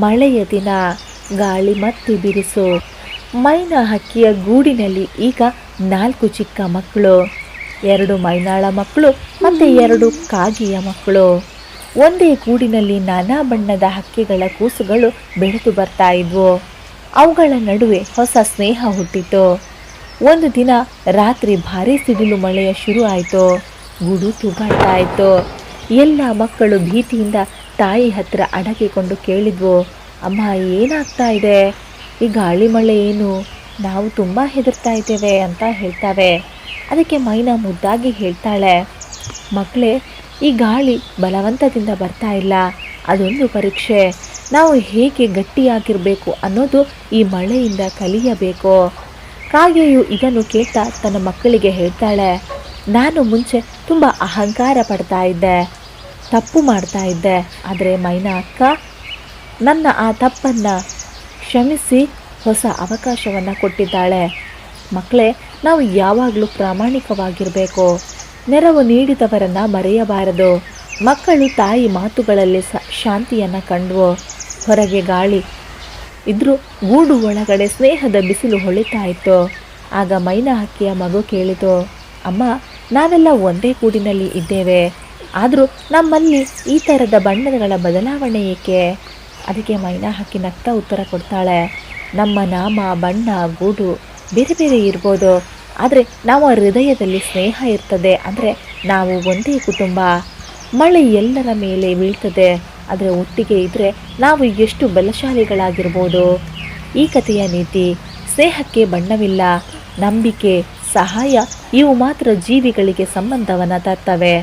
ಮಳೆಯ ದಿನ, ಗಾಳಿ ಮತ್ತು ಬಿರುಸು. ಮೈನಾ ಹಕ್ಕಿಯ ಗೂಡಿನಲ್ಲಿ ಈಗ 4 ಚಿಕ್ಕ ಮಕ್ಕಳು, 2 ಮೈನಾಳ ಮಕ್ಕಳು ಮತ್ತು 2 ಕಾಗೆಯ ಮಕ್ಕಳು. ಒಂದೇ ಗೂಡಿನಲ್ಲಿ ನಾನಾ ಬಣ್ಣದ ಹಕ್ಕಿಗಳ ಕೂಸುಗಳು ಬೆಳೆದು ಬರ್ತಾ ಇದ್ವು. ಅವುಗಳ ನಡುವೆ ಹೊಸ ಸ್ನೇಹ ಹುಟ್ಟಿತು. ಒಂದು ದಿನ ರಾತ್ರಿ ಭಾರೀ ಸಿಡಿಲು ಮಳೆಯ ಶುರು ಆಯಿತು. ಗೂಡು ತೂಗಾಡ್ತಾ ಇತ್ತು. ಎಲ್ಲ ಮಕ್ಕಳು ಭೀತಿಯಿಂದ ತಾಯಿ ಹತ್ರ ಅಡಗಿಕೊಂಡು ಕೇಳಿದ್ವು, ಅಮ್ಮ ಏನಾಗ್ತಾ ಇದೆ? ಈ ಗಾಳಿ ಮಳೆ ಏನು? ನಾವು ತುಂಬ ಹೆದರ್ತಾ ಇದ್ದೇವೆ ಅಂತ ಹೇಳ್ತಾವೆ. ಅದಕ್ಕೆ ಮೈನಾ ಮುದ್ದಾಗಿ ಹೇಳ್ತಾಳೆ, ಮಕ್ಕಳೇ, ಈ ಗಾಳಿ ಬಲವಂತದಿಂದ ಬರ್ತಾ ಇಲ್ಲ, ಅದೊಂದು ಪರೀಕ್ಷೆ. ನಾವು ಹೇಗೆ ಗಟ್ಟಿಯಾಗಿರಬೇಕು ಅನ್ನೋದು ಈ ಮಳೆಯಿಂದ ಕಲಿಯಬೇಕು. ಕಾಗೆಯು ಇದನ್ನು ಕೇಳ್ತಾ ತನ್ನ ಮಕ್ಕಳಿಗೆ ಹೇಳ್ತಾಳೆ, ನಾನು ಮುಂಚೆ ತುಂಬ ಅಹಂಕಾರ ಪಡ್ತಾ ಇದ್ದೆ, ತಪ್ಪು ಮಾಡ್ತಾ ಇದ್ದೆ. ಆದರೆ ಮೈನಾ ಅಕ್ಕ ನನ್ನ ಆ ತಪ್ಪನ್ನು ಕ್ಷಮಿಸಿ ಹೊಸ ಅವಕಾಶವನ್ನು ಕೊಟ್ಟಿದ್ದಾಳೆ. ಮಕ್ಕಳೇ, ನಾವು ಯಾವಾಗಲೂ ಪ್ರಾಮಾಣಿಕವಾಗಿರಬೇಕು, ನೆರವು ನೀಡಿದವರನ್ನು ಮರೆಯಬಾರದು. ಮಕ್ಕಳು ತಾಯಿ ಮಾತುಗಳಲ್ಲಿ ಶಾಂತಿಯನ್ನು ಕಂಡ್ವು. ಹೊರಗೆ ಗಾಳಿ ಇದ್ರೂ ಗೂಡು ಒಳಗಡೆ ಸ್ನೇಹದ ಬಿಸಿಲು ಹೊಳಿತಾ ಇತ್ತು. ಆಗ ಮೈನಾ ಹಕ್ಕಿಯ ಮಗು ಕೇಳಿತು, ಅಮ್ಮ, ನಾವೆಲ್ಲ ಒಂದೇ ಗೂಡಿನಲ್ಲಿ ಇದ್ದೇವೆ, ಆದರೂ ನಮ್ಮಲ್ಲಿ ಈ ಥರದ ಬಣ್ಣಗಳ ಬದಲಾವಣೆ ಏಕೆ? ಅದಕ್ಕೆ ಮೈನಾ ಹಕ್ಕಿ ನಗ್ತಾ ಉತ್ತರ ಕೊಡ್ತಾಳೆ, ನಮ್ಮ ನಾಮ, ಬಣ್ಣ, ಗೂಡು ಬೇರೆ ಬೇರೆ ಇರ್ಬೋದು, ಆದರೆ ನಾವು ಹೃದಯದಲ್ಲಿ ಸ್ನೇಹ ಇರ್ತದೆ. ಅಂದರೆ ನಾವು ಒಂದೇ ಕುಟುಂಬ. ಮಳೆ ಎಲ್ಲರ ಮೇಲೆ ಬೀಳ್ತದೆ, ಆದರೆ ಒಟ್ಟಿಗೆ ಇದ್ದರೆ ನಾವು ಎಷ್ಟು ಬಲಶಾಲಿಗಳಾಗಿರ್ಬೋದು. ಈ ಕಥೆಯ ನೀತಿ, ಸ್ನೇಹಕ್ಕೆ ಬಣ್ಣವಿಲ್ಲ, ನಂಬಿಕೆ, ಸಹಾಯ ಇವು ಮಾತ್ರ ಜೀವಿಗಳಿಗೆ ಸಂಬಂಧವನ್ನು ತರ್ತವೆ.